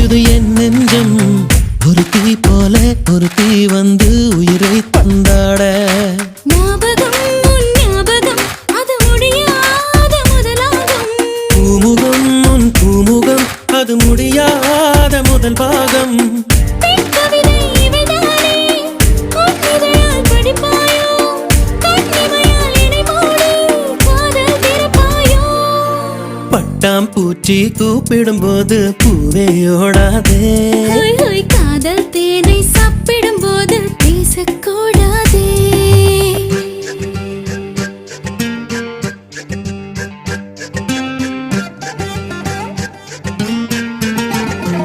துடிக்குது என் நெஞ்சம். ஒரு தீ போல ஒரு தீ வந்து உயிரை தந்தாட. ஞாபகம் உன் ஞாபகம் அது முடியாத முதலாகும். பூமுகம் உன் பூமுகம் அது முடியாத முதல் பாகம். பெண் கவிதை இவைதானே உன் இதழால் படிப்பாயோ. கண்ணிமையால் இணை மூடி காதல் திறப்பாயோ. பட்டாம் பூச்சி கூப்பிடும் போது பூவே ஓடாதே. ஹோய் ஹோய் காதல் தேனை சாப்பிடும் போது பேசக்கூடாதே.